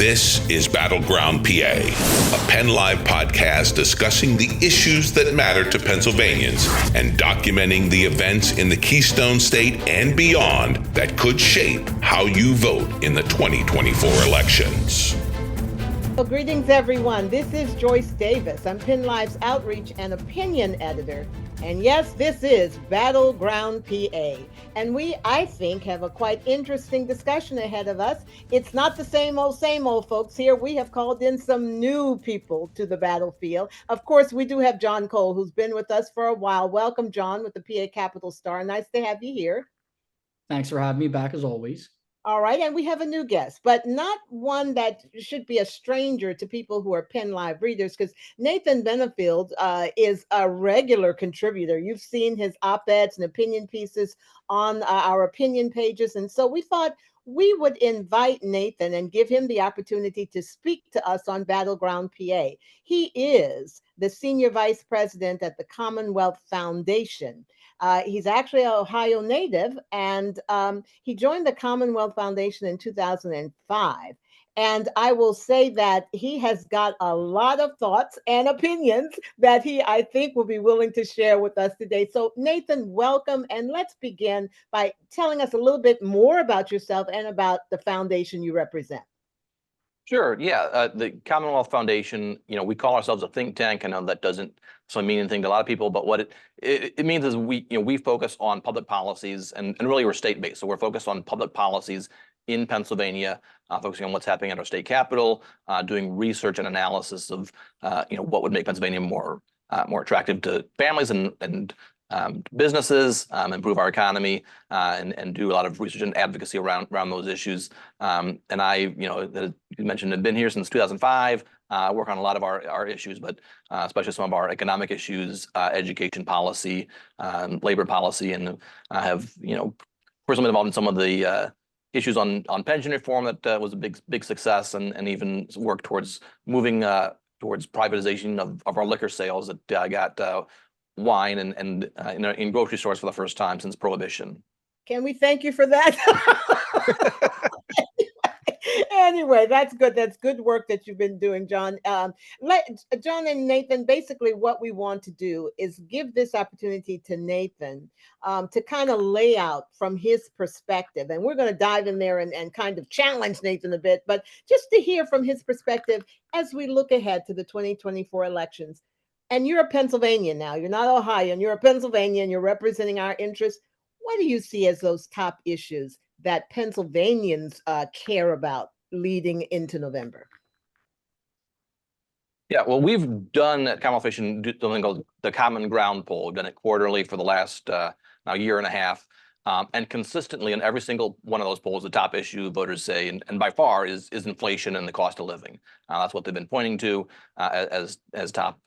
This is Battleground PA, a PennLive podcast discussing the issues that matter to Pennsylvanians and documenting the events in the Keystone State and beyond that could shape how you vote in the 2024 elections. Well, greetings, everyone. This is Joyce Davis. I'm PennLive's Outreach and Opinion Editor. And yes, this is Battleground PA. And we, I think, have a quite interesting discussion ahead of us. It's not the same old folks here. We have called in some new people to the battlefield. Of course, we do have John Cole, who's been with us for a while. Welcome, John, with the PA Capital Star. Nice to have you here. Thanks for having me back, as always. All right, and we have a new guest, but not one that should be a stranger to people who are PennLive readers, because Nathan Benefield is a regular contributor. You've seen his op-eds and opinion pieces on our opinion pages, and so we thought we would invite Nathan and give him the opportunity to speak to us on Battleground PA. He is the Senior Vice President at the Commonwealth Foundation. He's actually an Ohio native, and he joined the Commonwealth Foundation in 2005. And I will say that he has got a lot of thoughts and opinions that he, I think, will be willing to share with us today. So, Nathan, welcome. And let's begin by telling us a little bit more about yourself and about the foundation you represent. Sure. Yeah. The Commonwealth Foundation, we call ourselves a think tank. I know that doesn't mean anything to a lot of people, but what it means is we focus on public policies and really we're state-based. So we're focused on public policies in Pennsylvania, focusing on what's happening at our state capitol, doing research and analysis of what would make Pennsylvania more attractive to families and businesses, improve our economy, and do a lot of research and advocacy around those issues. And I, you mentioned, have been here since 2005. Work on a lot of our issues, but especially some of our economic issues, education policy, labor policy, and I have, personally involved in some of the issues on pension reform that was a big success, and even work towards moving towards privatization of our liquor sales that got wine and in grocery stores for the first time since Prohibition. Can we thank you for that? Anyway, that's good. That's good work that you've been doing, John. John and Nathan, basically what we want to do is give this opportunity to Nathan to kind of lay out from his perspective. And we're going to dive in there and kind of challenge Nathan a bit, but just to hear from his perspective as we look ahead to the 2024 elections. And you're a Pennsylvanian now. You're not Ohio, and you're a Pennsylvanian. You're representing our interests. What do you see as those top issues that Pennsylvanians care about leading into November? Yeah, well, we've done at Commonwealth Foundation something called the Common Ground poll. We've done it quarterly for the last now year and a half. And consistently in every single one of those polls, the top issue voters say, and by far, is inflation and the cost of living. That's what they've been pointing to as top.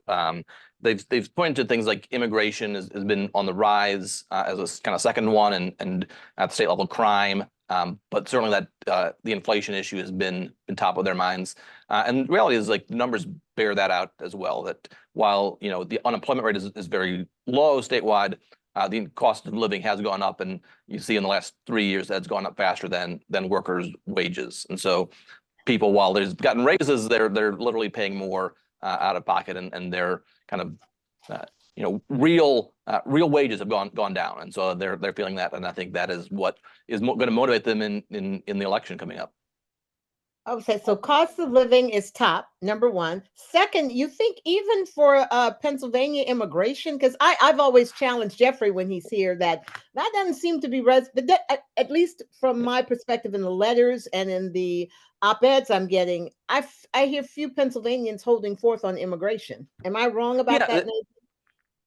They've pointed to things like immigration has been on the rise as a kind of second one, and at the state level, crime. But certainly that the inflation issue has been top of their minds. And the reality is, like, the numbers bear that out as well, that while the unemployment rate is very low statewide, the cost of living has gone up, and you see in the last 3 years that's gone up faster than workers' wages. And so people, while there's gotten raises, they're literally paying more out of pocket, and their kind of real wages have gone down, and so they're feeling that, and I think that is what is going to motivate them in the election coming up. Okay, so cost of living is top, number one. Second, you think even for Pennsylvania immigration, because I've always challenged Jeffrey when he's here that doesn't seem to be but at least from my perspective in the letters and in the op-eds I'm getting, I hear few Pennsylvanians holding forth on immigration. Am I wrong about that, Nathan?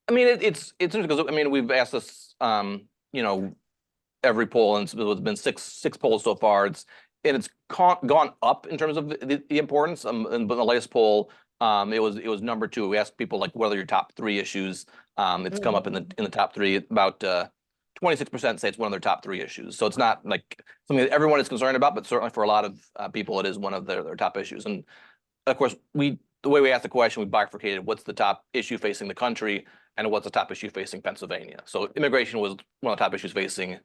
I mean, it's interesting because we've asked this every poll, and it's been six polls so far. It's gone up in terms of the importance. But in the latest poll, it was number 2. We asked people, like, what are your top 3 issues. It's come up in the top 3. About 26% say it's one of their top 3 issues. So it's not like something that everyone is concerned about, but certainly for a lot of people, it is one of their top issues. And of course, the way we asked the question, we bifurcated what's the top issue facing the country and what's the top issue facing Pennsylvania. So immigration was one of the top issues facing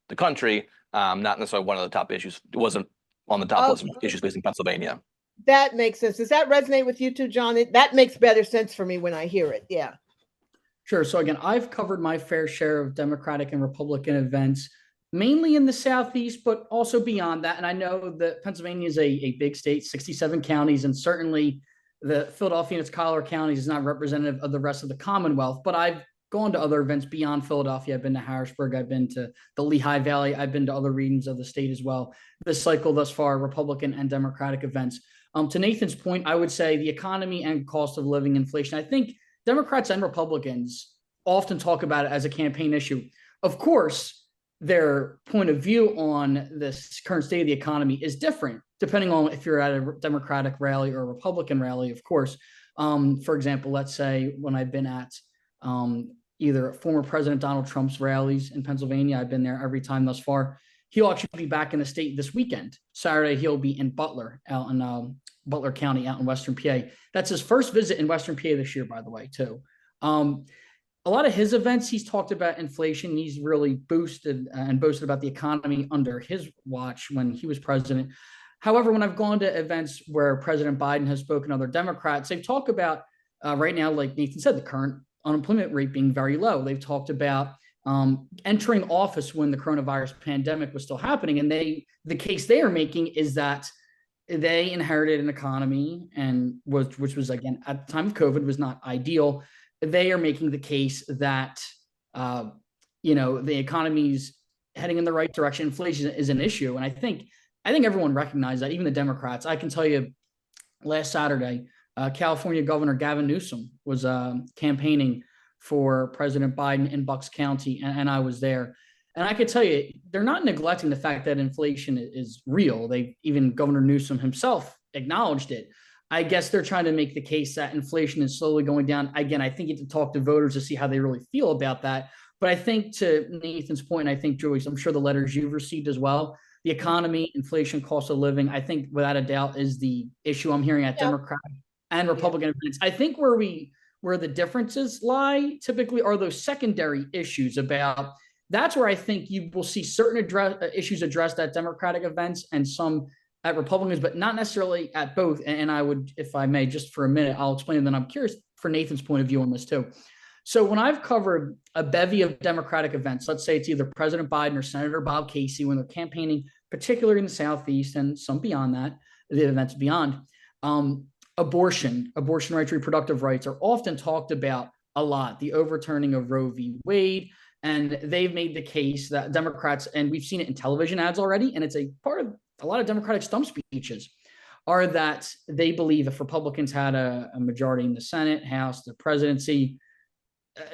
the country, not necessarily one of the top issues. It wasn't on the top list of issues facing Pennsylvania. That makes sense. Does that resonate with you too, John? That makes better sense for me when I hear it. Yeah. Sure. So again, I've covered my fair share of Democratic and Republican events, mainly in the Southeast, but also beyond that. And I know that Pennsylvania is a big state, 67 counties, and certainly the Philadelphia and its Collier counties is not representative of the rest of the Commonwealth. But I've gone to other events beyond Philadelphia. I've been to Harrisburg. I've been to the Lehigh Valley. I've been to other regions of the state as well. This cycle thus far, Republican and Democratic events. To Nathan's point, I would say the economy and cost of living inflation. I think Democrats and Republicans often talk about it as a campaign issue. Of course, their point of view on this current state of the economy is different, depending on if you're at a Democratic rally or a Republican rally, of course. For example, let's say when I've been at either former President Donald Trump's rallies in Pennsylvania, I've been there every time thus far. He'll actually be back in the state this weekend. Saturday, he'll be in Butler, out in Butler County, out in Western PA. That's his first visit in Western PA this year, by the way, too. A lot of his events, he's talked about inflation. He's really boosted and boasted about the economy under his watch when he was president. However, when I've gone to events where President Biden has spoken to other Democrats, they've talked about right now, like Nathan said, the current unemployment rate being very low. They've talked about entering office when the coronavirus pandemic was still happening. And the case they are making is that they inherited an economy and which was, again, at the time of COVID, was not ideal. They are making the case that, the economy's heading in the right direction. Inflation is an issue. And I think everyone recognized that, even the Democrats. I can tell you last Saturday, California Governor Gavin Newsom was campaigning for President Biden in Bucks County, and I was there. And I could tell you, they're not neglecting the fact that inflation is real. Even Governor Newsom himself acknowledged it. I guess they're trying to make the case that inflation is slowly going down. Again, I think you have to talk to voters to see how they really feel about that. But I think, to Nathan's point, I think, Joyce, I'm sure the letters you've received as well, the economy, inflation, cost of living, I think without a doubt is the issue I'm hearing at Democratic and Republican events. I think where the differences lie typically are those secondary issues about. That's where I think you will see certain issues addressed at Democratic events and some at Republicans, but not necessarily at both. And I would, if I may, just for a minute, I'll explain, and then I'm curious for Nathan's point of view on this too. So when I've covered a bevy of Democratic events, let's say it's either President Biden or Senator Bob Casey, when they're campaigning, particularly in the Southeast and some beyond that, the events beyond, abortion rights, reproductive rights are often talked about a lot. The overturning of Roe v. Wade. And they've made the case that Democrats, and we've seen it in television ads already, and it's a part of a lot of Democratic stump speeches, are that they believe if Republicans had a majority in the Senate, House, the presidency,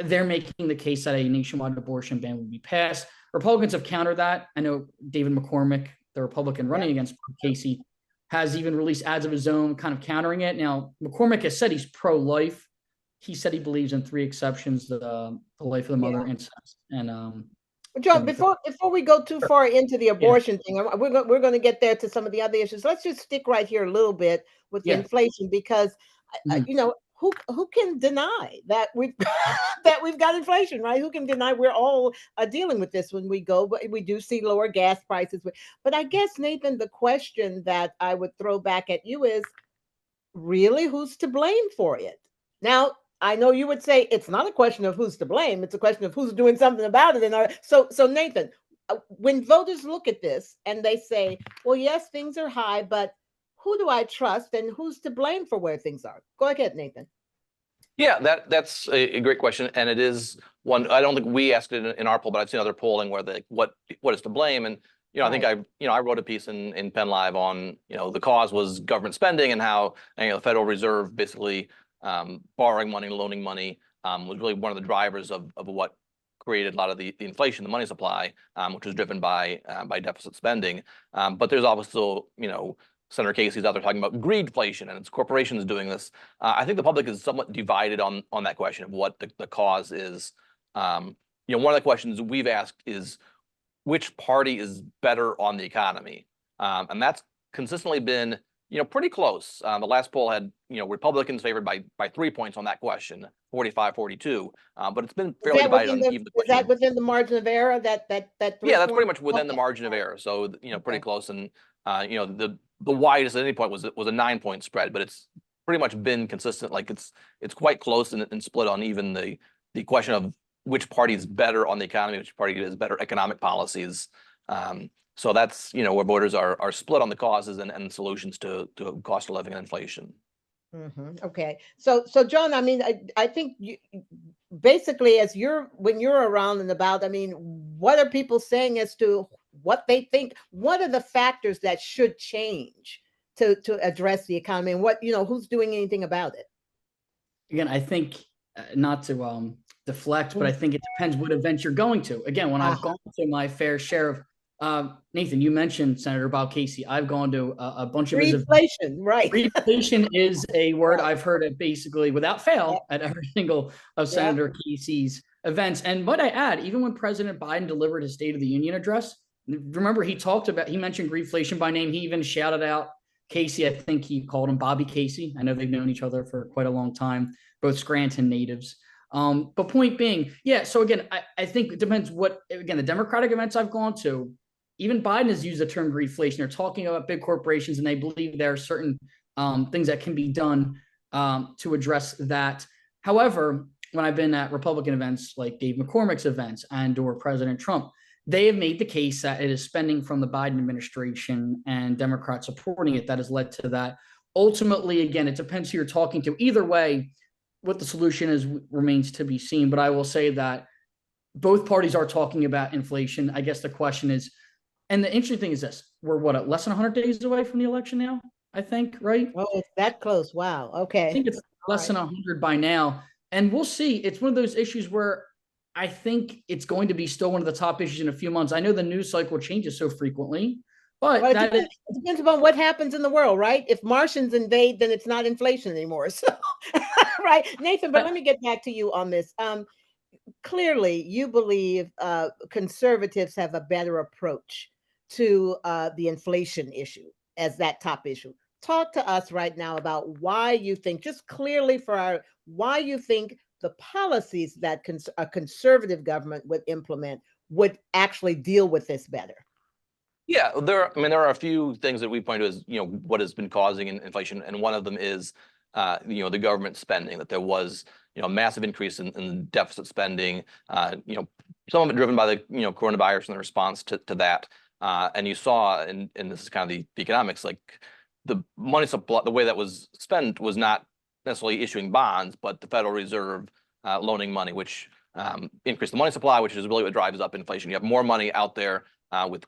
they're making the case that a nationwide abortion ban would be passed. Republicans have countered that. I know David McCormick, the Republican running against Casey, has even released ads of his own kind of countering it. Now, McCormick has said he's pro-life. He said he believes in 3 exceptions: the life of the mother, incest, and Joe, before we go too far into the abortion thing, we're going to get there to some of the other issues. Let's just stick right here a little bit with the inflation, because who can deny that we've got inflation, right? Who can deny we're all dealing with this when we go? But we do see lower gas prices. But I guess, Nathan, the question that I would throw back at you is, really, who's to blame for it? Now, I know you would say it's not a question of who's to blame. It's a question of who's doing something about it. And so Nathan, when voters look at this and they say, well, yes, things are high, but who do I trust and who's to blame for where things are? Go ahead, Nathan. Yeah, that's a great question. And it is one, I don't think we asked it in our poll, but I've seen other polling where what is to blame. And, I think I wrote a piece in PennLive on, the cause was government spending and how, the Federal Reserve basically borrowing money, loaning money was really one of the drivers of what created a lot of the inflation, the money supply, which was driven by deficit spending. But there's also, Senator Casey's out there talking about greedflation and it's corporations doing this. I think the public is somewhat divided on that question of what the cause is. One of the questions we've asked is which party is better on the economy, and that's consistently been pretty close. The last poll had, Republicans favored by 3 points on that question, 45-42. But it's been fairly divided on even the question. Is that within the margin of error? That 3 Yeah, that's pretty much within the margin of error. So, pretty close. And, the the widest at any point was a 9-point spread, but it's pretty much been consistent. Like it's quite close and split on even the question of which party is better on the economy, which party has better economic policies. So that's, where voters are split on the causes and solutions to cost of living and inflation. Okay. So John, I mean, I think you basically, when you're around and about, I mean, what are people saying as to what they think? What are the factors that should change to address the economy, and who's doing anything about it? Again, I think not to deflect, but I think it depends what event you're going to. Again, when I've gone to my fair share of Nathan, you mentioned Senator Bob Casey. I've gone to a bunch of his reflation, right? Reflation is a word I've heard it basically without fail at every single of Senator Casey's events. And what I add, even when President Biden delivered his State of the Union address, remember he mentioned greedflation by name. He even shouted out Casey. I think he called him Bobby Casey. I know they've known each other for quite a long time, both Scranton natives. But point being, so again, I think it depends the Democratic events I've gone to, even Biden has used the term greedflation. They're talking about big corporations, and they believe there are certain things that can be done to address that. However, when I've been at Republican events like Dave McCormick's events or President Trump, they have made the case that it is spending from the Biden administration and Democrats supporting it that has led to that. Ultimately, again, it depends who you're talking to. Either way, what the solution is remains to be seen. But I will say that both parties are talking about inflation. I guess the question is, and the interesting thing is this: we're less than 100 days away from the election now, I think, right? Oh, it's that close. Wow. Okay. I think it's less than 100 by now. And we'll see. It's one of those issues where I think it's going to be still one of the top issues in a few months. I know the news cycle changes so frequently, but it depends upon what happens in the world, right? If Martians invade, then it's not inflation anymore. So, right, Nathan, but let me get back to you on this. Clearly, you believe conservatives have a better approach to the inflation issue as that top issue. Talk to us right now about why you think, just clearly why you think the policies that a conservative government would implement would actually deal with this better. Yeah, there are a few things that we point to as, what has been causing inflation. And one of them is, the government spending, that there was, a massive increase in deficit spending, some of it driven by the, coronavirus and the response to that. And you saw, and this is kind of the economics, like the money supply, the way that was spent was not necessarily issuing bonds, but the Federal Reserve loaning money, which increased the money supply, which is really what drives up inflation. You have more money out there with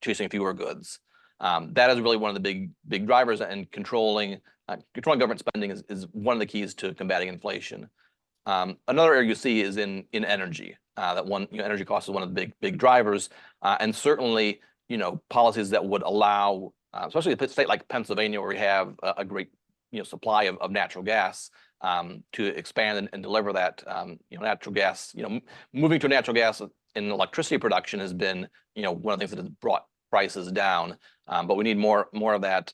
chasing fewer goods. That is really one of the big drivers, and controlling government spending is one of the keys to combating inflation. Another area you see is in energy. Energy cost is one of the big drivers, and certainly policies that would allow, especially a state like Pennsylvania, where we have a great supply of natural gas, to expand and deliver that natural gas. Moving to natural gas in electricity production has been one of the things that has brought prices down, but we need more of that.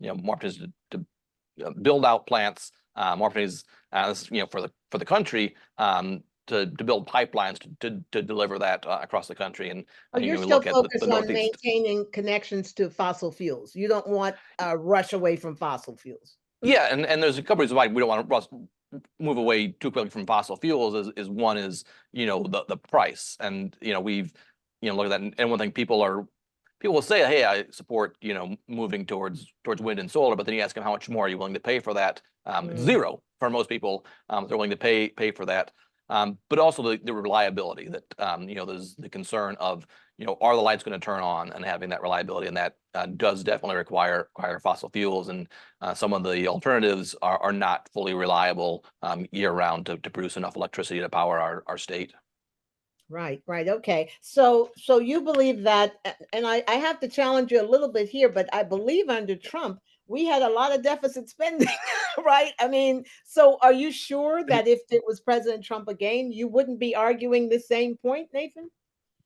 More opportunities to build out plants, more opportunities for the country to build pipelines to deliver that across the country. And you're still focused on maintaining connections to fossil fuels. You don't want a rush away from fossil fuels. Yeah, and there's a couple reasons why we don't want to move away too quickly from fossil fuels. Is one is the price, and we've looked at that, and one thing people will say, hey, I support moving towards wind and solar, but then you ask them how much more are you willing to pay for that? Zero for most people. They're willing to pay for that. But also the reliability, that there's the concern of are the lights going to turn on, and having that reliability, and that does definitely require fossil fuels, and some of the alternatives are not fully reliable year round to produce enough electricity to power our state. Right. Okay. So you believe that, and I have to challenge you a little bit here, but I believe under Trump, we had a lot of deficit spending, right? I mean, so are you sure that if it was President Trump again, you wouldn't be arguing the same point, Nathan?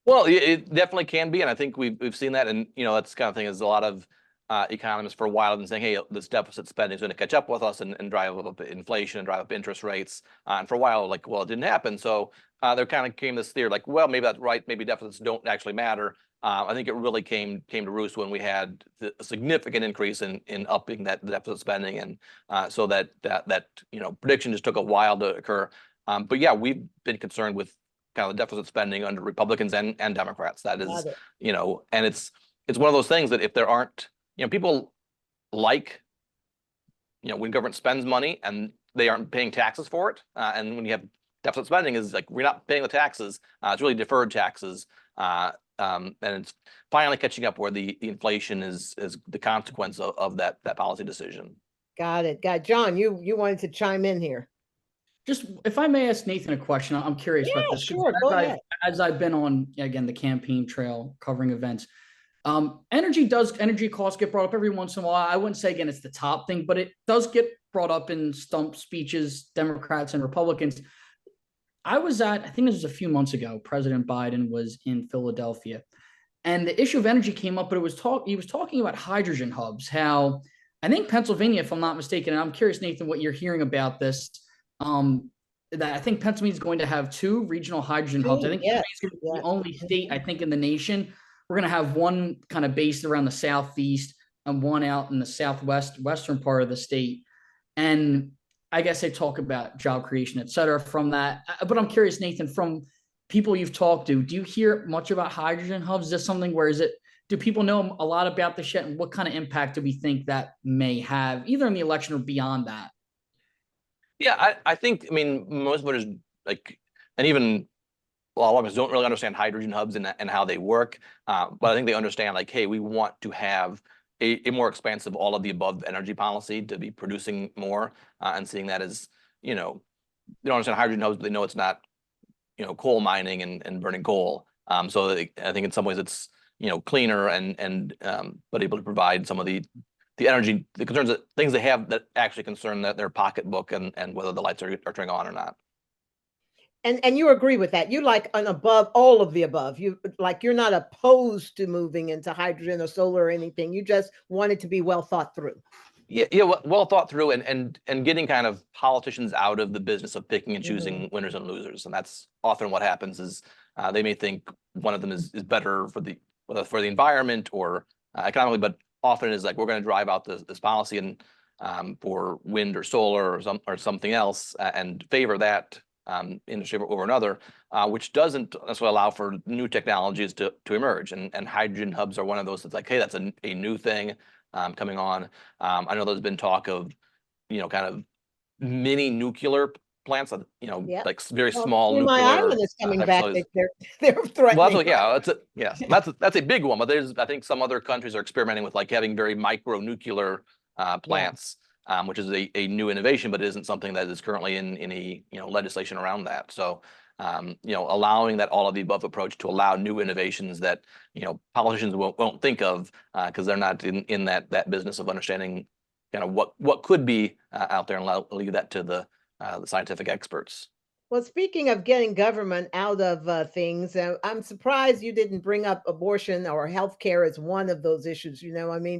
Well, it definitely can be, and I think we've seen that, and that's the kind of thing is a lot of economists for a while have been saying, hey, this deficit spending is going to catch up with us and drive up inflation and drive up interest rates. And for a while, it didn't happen. So there kind of came this theory, well, maybe that's right. Maybe deficits don't actually matter. I think it really came to roost when we had a significant increase in upping that deficit spending, and so that prediction just took a while to occur. But yeah, we've been concerned with kind of the deficit spending under Republicans and Democrats. That is, and it's one of those things that if there aren't, people like, when government spends money and they aren't paying taxes for it, and when you have deficit spending is like we're not paying the taxes, it's really deferred taxes, and it's finally catching up where the inflation is the consequence of that policy decision. Got it. John, you wanted to chime in here. Just if I may ask Nathan a question, I'm curious about this. Sure, go ahead. As I've been on, again, the campaign trail covering events, energy costs get brought up every once in a while. I wouldn't say, again, it's the top thing, but it does get brought up in stump speeches, Democrats and Republicans. I think this was a few months ago, President Biden was in Philadelphia, and the issue of energy came up, but he was talking about hydrogen hubs, how I think Pennsylvania, if I'm not mistaken, and I'm curious, Nathan, what you're hearing about this, that I think Pennsylvania is going to have 2 regional hydrogen hubs. I think Pennsylvania is going to be the only state, I think, in the nation. We're going to have one kind of based around the southeast and one out in the western part of the state. And I guess they talk about job creation, et cetera, from that. But I'm curious, Nathan, from people you've talked to, do you hear much about hydrogen hubs? Is this something do people know a lot about this yet? And what kind of impact do we think that may have, either in the election or beyond that? Yeah, I think, most voters, and even a lot of us don't really understand hydrogen hubs and how they work. But I think they understand, hey, we want to have a more expansive all of the above energy policy to be producing more, and seeing that as, they don't understand hydrogen hubs, but they know it's not, coal mining and burning coal. So I think in some ways it's, cleaner and but able to provide some of the energy, the concerns things they have that actually concern their pocketbook and whether the lights are turning on or not. And you agree with that? You like an above, all of the above. You're not opposed to moving into hydrogen or solar or anything. You just want it to be well thought through. Yeah, well thought through, and getting kind of politicians out of the business of picking and choosing winners and losers. And that's often what happens is they may think one of them is better for the environment or economically, but often is like, we're going to drive out this policy and for wind or solar or something else, and favor that industry over another, which doesn't necessarily allow for new technologies to emerge. And hydrogen hubs are one of those that's like, hey, that's a new thing coming on. I know there's been talk of, kind of mini nuclear plants, like very small nuclear. My island is coming back. They're threatening. Well, that's a big one. But I think some other countries are experimenting with having very micro nuclear plants. Which is a new innovation, but it isn't something that is currently in any legislation around that. So allowing that all of the above approach to allow new innovations that politicians won't think of because they're not in that business of understanding kind of what could be out there, and leave that to the scientific experts. Well, speaking of getting government out of things, I'm surprised you didn't bring up abortion or healthcare as one of those issues.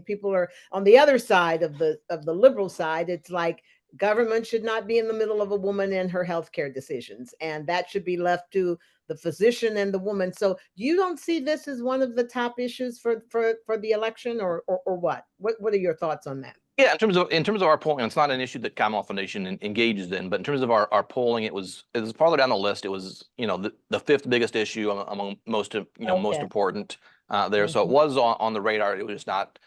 People are on the other side of the liberal side. It's like government should not be in the middle of a woman and her healthcare decisions, and that should be left to the physician and the woman. So you don't see this as one of the top issues for the election, or what? What are your thoughts on that? Yeah, in terms of our polling, it's not an issue that Commonwealth Foundation engages in, but in terms of our polling, it was farther down the list. It was the fifth biggest issue among most important there. So it was on the radar. It was just not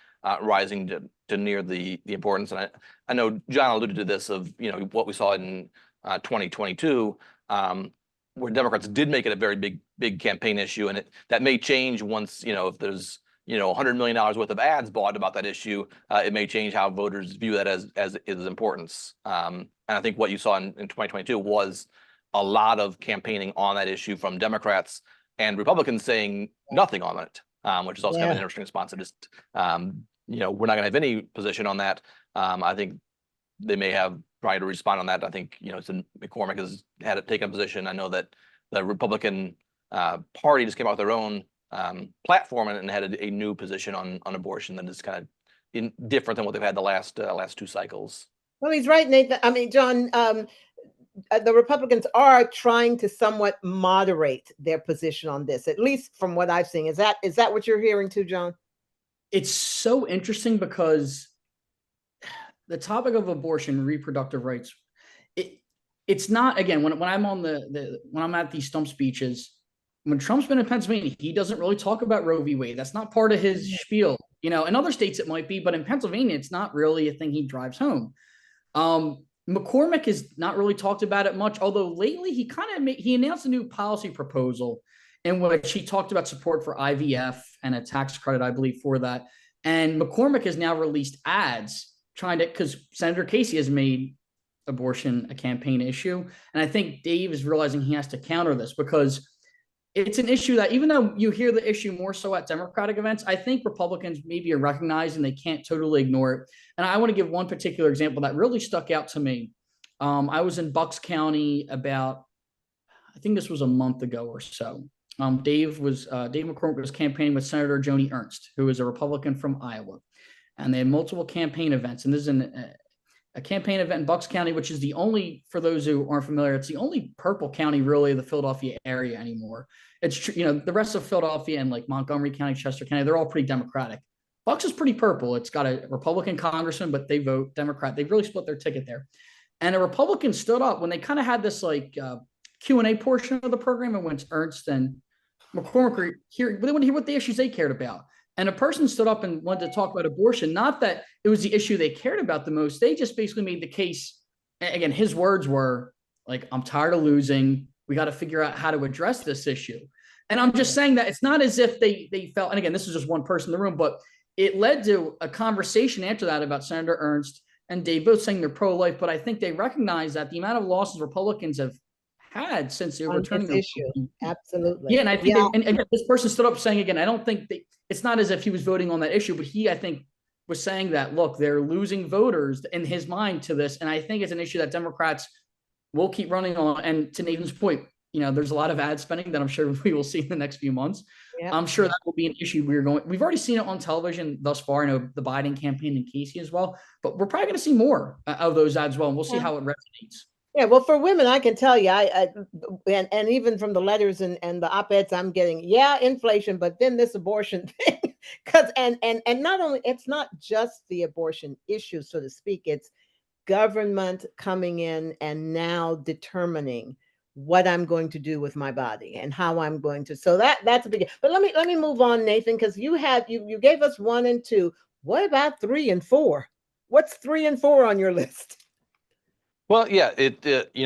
rising to near the importance. And I know John alluded to this of what we saw in 2022, where Democrats did make it a very big campaign issue, and that may change once if there's $100 million worth of ads bought about that issue. It may change how voters view that as its importance. And I think what you saw in 2022 was a lot of campaigning on that issue from Democrats and Republicans saying nothing on it, which is also kind of an interesting response. To just we're not going to have any position on that. I think they may have tried to respond on that. I think McCormick has taken a position. I know that the Republican Party just came out with their own platform and had a new position on abortion that is kind of different than what they've had the last two cycles. Well, he's right, Nathan. John, the Republicans are trying to somewhat moderate their position on this, at least from what I've seen. Is that what you're hearing too, John? It's so interesting because the topic of abortion, reproductive rights, it's not, again, when I'm on when I'm at these stump speeches, when Trump's been in Pennsylvania, he doesn't really talk about Roe v. Wade. That's not part of his spiel. In other states it might be, but in Pennsylvania, it's not really a thing he drives home. McCormick has not really talked about it much, although lately he announced a new policy proposal in which he talked about support for IVF and a tax credit, I believe, for that. And McCormick has now released ads because Senator Casey has made abortion a campaign issue. And I think Dave is realizing he has to counter this because it's an issue that, even though you hear the issue more so at Democratic events, I think Republicans maybe are recognizing they can't totally ignore it. And I want to give one particular example that really stuck out to me. I was in Bucks County I think this was a month ago or so. Dave McCormick was campaigning with Senator Joni Ernst, who is a Republican from Iowa. And they had multiple campaign events. And this is a campaign event in Bucks County, which is the only, for those who aren't familiar, it's the only purple county really of the Philadelphia area anymore. It's, the rest of Philadelphia and like Montgomery County, Chester County, they're all pretty Democratic. Bucks is pretty purple. It's got a Republican congressman, but they vote Democrat. They've really split their ticket there. And a Republican stood up when they kind of had this Q&A portion of the program, and went Ernst and McCormick here, they want to hear what the issues they cared about. And a person stood up and wanted to talk about abortion. Not that it was the issue they cared about the most. They just basically made the case. Again, his words were like, I'm tired of losing. We got to figure out how to address this issue. And I'm just saying that it's not as if they felt, and again, this is just one person in the room, but it led to a conversation after that about Senator Ernst and Dave both saying they're pro-life. But I think they recognize that the amount of losses Republicans have had since they were returning the issue. Absolutely. Yeah, and I think and again, this person stood up saying, again, I don't think it's not as if he was voting on that issue, but he, I think, was saying that, look, they're losing voters in his mind to this. And I think it's an issue that Democrats will keep running on. And to Nathan's point, there's a lot of ad spending that I'm sure we will see in the next few months. Yeah. I'm sure that will be an issue. We've already seen it on television thus far. I know the Biden campaign and Casey as well, but we're probably going to see more of those ads as well. And we'll see how it resonates. Yeah, well, for women, I can tell you, and even from the letters and the op-eds I'm getting, inflation, but then this abortion thing, and not only, it's not just the abortion issue, so to speak, it's government coming in and now determining what I'm going to do with my body and how I'm going to. So that's a big. But let me move on, Nathan, because you gave us 1 and 2. What about 3 and 4? What's 3 and 4 on your list? Well, yeah,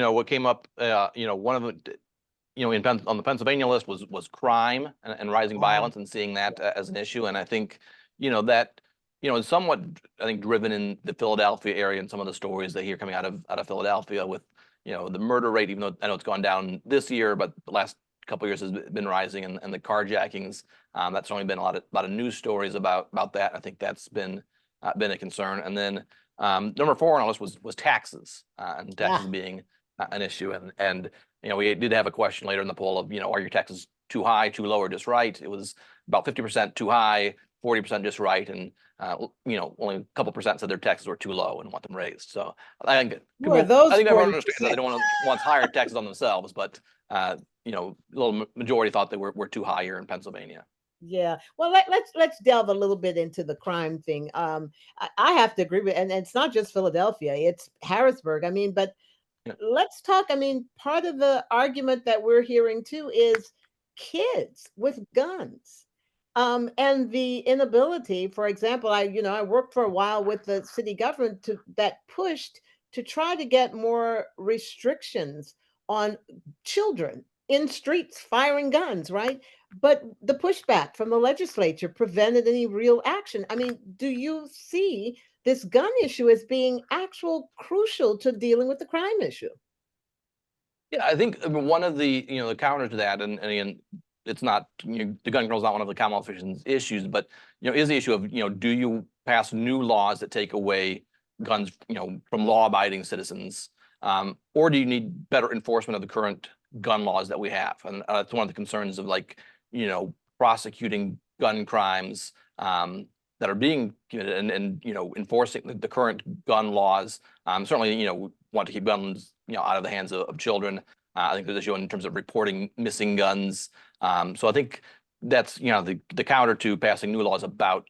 what came up, one of the, on the Pennsylvania list was crime and rising violence, and seeing that as an issue. And I think, that, is somewhat, I think, driven in the Philadelphia area and some of the stories they hear coming out of Philadelphia with, the murder rate, even though I know it's gone down this year, but the last couple of years has been rising, and the carjackings. That's only been a lot of news stories about that. I think that's been a concern. And then number 4 on our list was taxes, and taxes being an issue. And we did have a question later in the poll of, are your taxes too high, too low, or just right? It was about 50% too high, 40% just right, and only a couple percent said their taxes were too low and want them raised. So I think everyone understands that they don't want higher taxes on themselves, but a little majority thought they were too high here in Pennsylvania. Yeah, well, let's delve a little bit into the crime thing. I have to agree with, and it's not just Philadelphia; it's Harrisburg. I mean, but let's talk. I mean, part of the argument that we're hearing too is kids with guns, and the inability. For example, I worked for a while with the city government that pushed to try to get more restrictions on children in streets firing guns, right? But the pushback from the legislature prevented any real action. I mean, do you see this gun issue as being crucial to dealing with the crime issue? Yeah, I think one of the the counter to that, and again, it's not the gun control is not one of the Commonwealth Foundation's issues, but is the issue of do you pass new laws that take away guns from law-abiding citizens, or do you need better enforcement of the current gun laws that we have? And that's one of the concerns of prosecuting gun crimes that are being committed, and enforcing the current gun laws. Certainly, want to keep guns out of the hands of children. I think there's an issue in terms of reporting missing guns. So I think that's, the counter to passing new laws about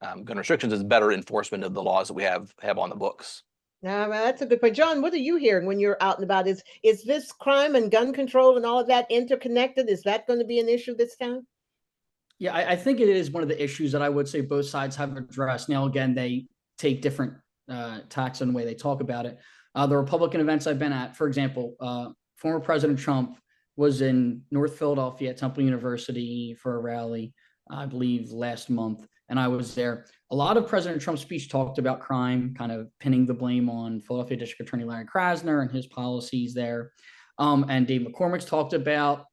gun restrictions is better enforcement of the laws that we have on the books. Well, that's a good point. John, what are you hearing when you're out and about? Is this crime and gun control and all of that interconnected? Is that going to be an issue this time? Yeah, I think it is one of the issues that I would say both sides have addressed. Now, again, they take different tacks in the way they talk about it. The Republican events I've been at, for example, former President Trump was in North Philadelphia at Temple University for a rally, I believe last month, and I was there. A lot of President Trump's speech talked about crime, kind of pinning the blame on Philadelphia District Attorney Larry Krasner and his policies there. And Dave McCormick's talked about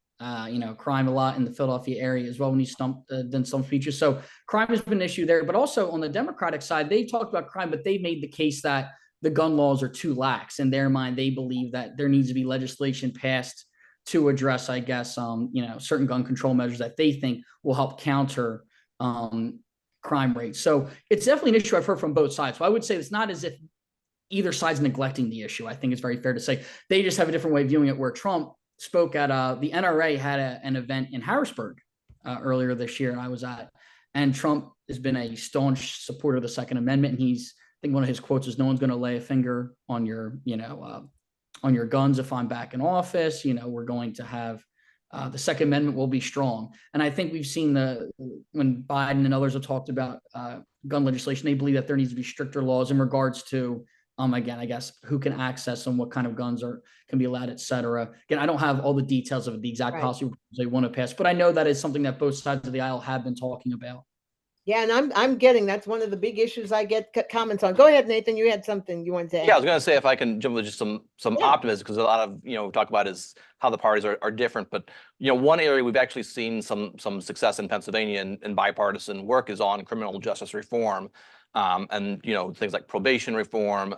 crime a lot in the Philadelphia area as well when he's done some speeches. So crime has been an issue there, but also on the Democratic side, they talked about crime, but they made the case that the gun laws are too lax. In their mind, they believe that there needs to be legislation passed to address, I guess, certain gun control measures that they think will help counter crime rates. So it's definitely an issue I've heard from both sides. So I would say it's not as if either side's neglecting the issue. I think it's very fair to say they just have a different way of viewing it, where Trump spoke at the NRA had an event in Harrisburg earlier this year, and I was at, and Trump has been a staunch supporter of the Second Amendment. And I think one of his quotes is, "No one's going to lay a finger on your guns if I'm back in office. We're going to have the Second Amendment will be strong." And I think we've seen when Biden and others have talked about gun legislation, they believe that there needs to be stricter laws in regards to, again, I guess, who can access them, what kind of guns can be allowed, et cetera. Again, I don't have all the details of the exact policy they want to pass, but I know that is something that both sides of the aisle have been talking about. Yeah, and I'm getting that's one of the big issues I get comments on. Go ahead, Nathan. You had something you wanted to add. Yeah, I was going to say, if I can jump with just some optimism, because a lot of we talk about is how the parties are different. But one area we've actually seen some success in Pennsylvania and bipartisan work is on criminal justice reform, and things like probation reform,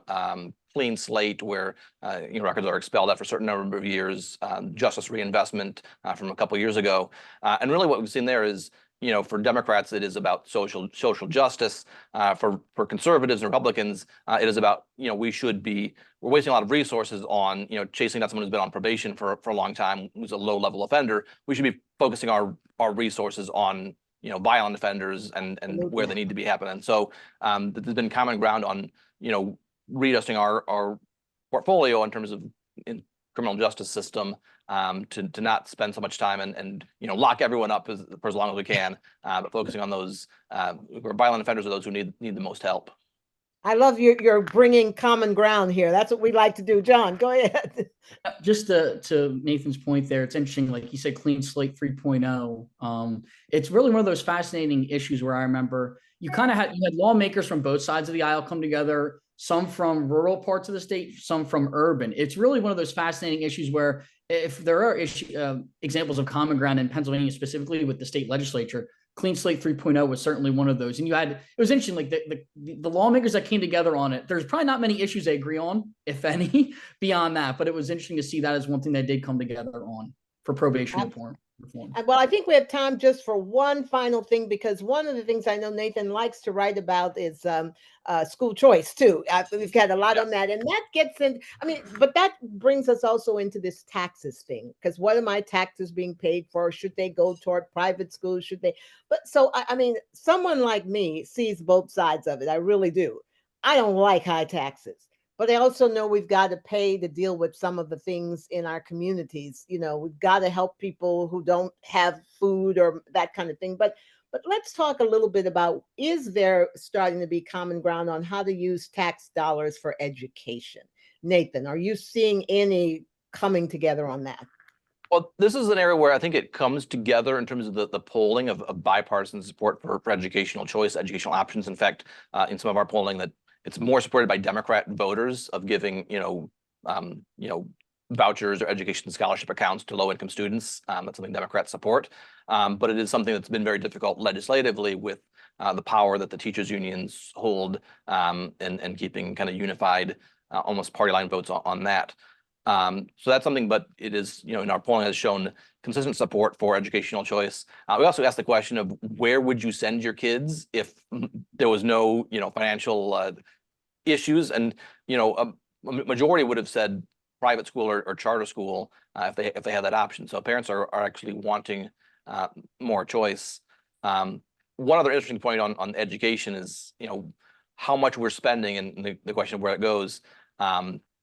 clean slate where records are expelled after a certain number of years, justice reinvestment from a couple of years ago, and really what we've seen there is, for Democrats, it is about social justice. For conservatives and Republicans, it is about, we're wasting a lot of resources on, chasing down someone who's been on probation for a long time, who's a low level offender. We should be focusing our resources on, violent offenders and where they need to be happening. And so there's been common ground on, readjusting our portfolio in terms of criminal justice system, to not spend so much time and lock everyone up for as long as we can, but focusing on those who are violent offenders or those who need the most help. I love you're bringing common ground here. That's what we like to do. John, go ahead. Just to Nathan's point there, it's interesting, like he said, clean slate 3.0. It's really one of those fascinating issues where I remember you had lawmakers from both sides of the aisle come together, some from rural parts of the state, some from urban. It's really one of those fascinating issues where if there are examples of common ground in Pennsylvania, specifically with the state legislature, clean slate 3.0 was certainly one of those. And it was interesting, like the lawmakers that came together on it, there's probably not many issues they agree on, if any, beyond that. But it was interesting to see that as one thing they did come together on for probation reform. Well, I think we have time just for one final thing, because one of the things I know Nathan likes to write about is school choice too. We've got a lot on that, and that gets in. But that brings us also into this taxes thing, because what are my taxes being paid for? Should they go toward private schools? Should they? But so someone like me sees both sides of it. I really do. I don't like high taxes. But I also know we've got to pay to deal with some of the things in our communities. We've got to help people who don't have food or that kind of thing. But let's talk a little bit about, is there starting to be common ground on how to use tax dollars for education? Nathan, are you seeing any coming together on that? Well, this is an area where I think it comes together in terms of the polling of bipartisan support for educational choice, educational options. In fact, in some of our polling, that it's more supported by Democrat voters of giving, vouchers or education scholarship accounts to low-income students. That's something Democrats support. But it is something that's been very difficult legislatively with the power that the teachers' unions hold, and keeping kind of unified, almost party line votes on that. So that's something, but it is, in our polling has shown consistent support for educational choice. We also asked the question of where would you send your kids if there was no, financial issues, and a majority would have said private school or charter school if they have that option. So parents are actually wanting more choice. One other interesting point on education is, how much we're spending and the question of where it goes.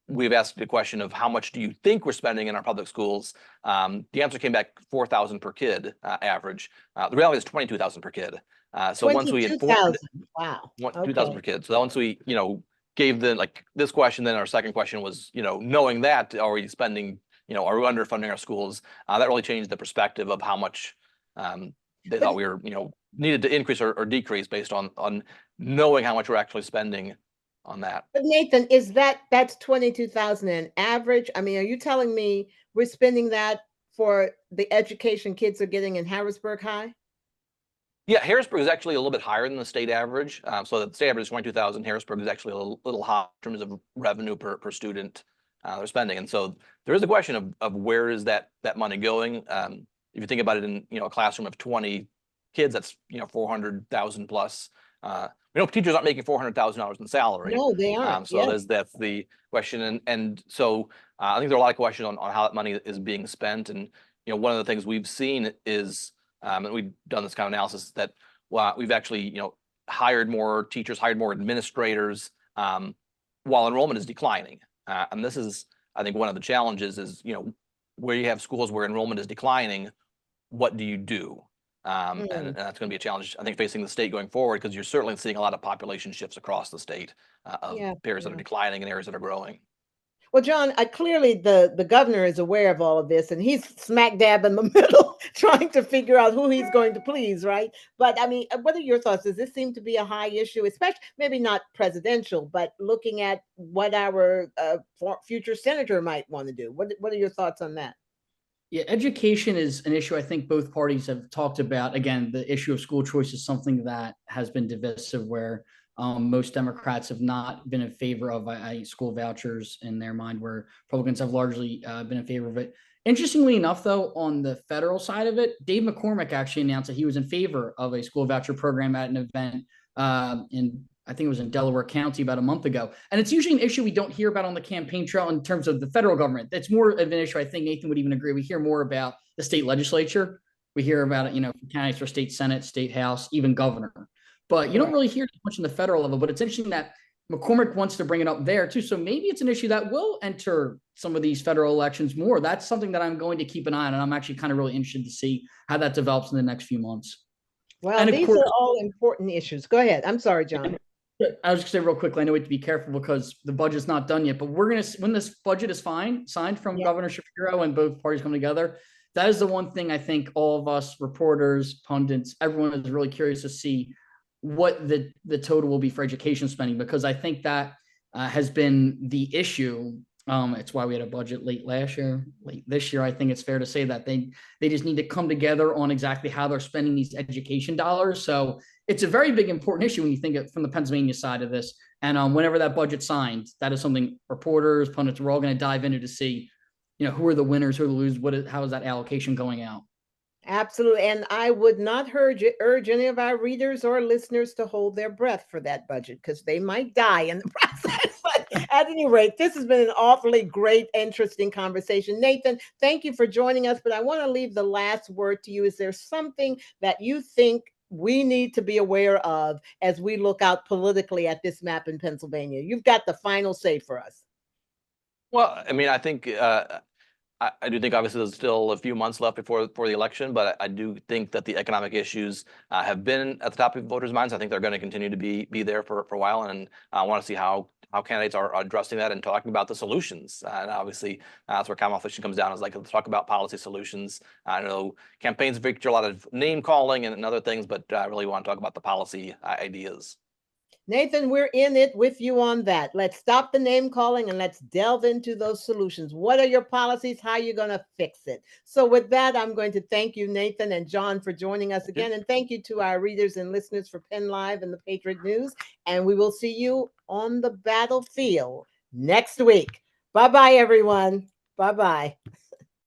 We've asked the question of how much do you think we're spending in our public schools? The answer came back $4,000 per kid average. The reality is $22,000 per kid. So once we informed, wow, $2,000 per kid. So once we, gave this question, then our second question was, knowing that, are we spending, are we underfunding our schools? That really changed the perspective of how much they thought we were, needed to increase or decrease based on knowing how much we're actually spending on that. But Nathan, that's 22,000 an average? I mean, are you telling me we're spending that for the education kids are getting in Harrisburg High? Yeah, Harrisburg is actually a little bit higher than the state average. So the state average is 22,000. Harrisburg is actually a little high in terms of revenue per student they're spending. And so there is a question of where is that money going? If you think about it in a classroom of 20 kids, that's 400,000 plus. Teachers aren't making $400,000 in salary. No, they aren't. So that's the question. And so I think there are a lot of questions on how that money is being spent. And one of the things we've seen is, and we've done this kind of analysis, that we've actually hired more teachers, hired more administrators, while enrollment is declining. And this is, I think, one of the challenges is where you have schools where enrollment is declining, what do you do? And that's going to be a challenge, I think, facing the state going forward, because you're certainly seeing a lot of population shifts across the state of areas that are declining and areas that are growing. Well, John, clearly the governor is aware of all of this, and he's smack dab in the middle trying to figure out who he's going to please, right? But I mean, what are your thoughts? Does this seem to be a high issue, especially maybe not presidential, but looking at what our future senator might want to do? What are your thoughts on that? Yeah, education is an issue I think both parties have talked about. Again, the issue of school choice is something that has been divisive, where most Democrats have not been in favor of school vouchers in their mind, where Republicans have largely been in favor of it. Interestingly enough, though, on the federal side of it, Dave McCormick actually announced that he was in favor of a school voucher program at an event in, I think it was in Delaware County about a month ago. And it's usually an issue we don't hear about on the campaign trail in terms of the federal government. It's more of an issue, I think Nathan would even agree. We hear more about the state legislature. We hear about it, from candidates for state Senate, state House, even governor. But you don't really hear too much on the federal level. But it's interesting that McCormick wants to bring it up there too. So maybe it's an issue that will enter some of these federal elections more. That's something that I'm going to keep an eye on. And I'm actually kind of really interested to see how that develops in the next few months. Well, these are all important issues. Go ahead. I'm sorry, John. I was just gonna say real quickly, I know we have to be careful because the budget's not done yet, but we're gonna, when this budget is signed from Governor Shapiro and both parties come together, that is the one thing I think all of us reporters, pundits, everyone is really curious to see what the total will be for education spending, because I think that has been the issue. It's why we had a budget late last year, late this year. I think it's fair to say that they just need to come together on exactly how they're spending these education dollars. So it's a very big, important issue when you think of from the Pennsylvania side of this. And whenever that budget's signed, that is something reporters, pundits, we're all going to dive into to see, who are the winners, who are the losers, how is that allocation going out? Absolutely. And I would not urge any of our readers or listeners to hold their breath for that budget, because they might die in the process. But at any rate, this has been an awfully great, interesting conversation. Nathan, thank you for joining us. But I want to leave the last word to you. Is there something that you think we need to be aware of as we look out politically at this map in Pennsylvania? You've got the final say for us. Well, I mean, I think I do think obviously there's still a few months left before the election, but I do think that the economic issues have been at the top of voters' minds. I think they're going to continue to be there for a while, and I want to see how candidates are addressing that and talking about the solutions. And obviously that's where Commonwealth Foundation comes down, is like, let's talk about policy solutions. I know campaigns feature a lot of name calling and other things, but I really want to talk about the policy ideas. Nathan, we're in it with you on that. Let's stop the name calling and let's delve into those solutions. What are your policies? How are you going to fix it? So with that, I'm going to thank you, Nathan and John, for joining us again. And thank you to our readers and listeners for PennLive and the Patriot News. And we will see you on the battlefield next week. Bye-bye, everyone. Bye-bye.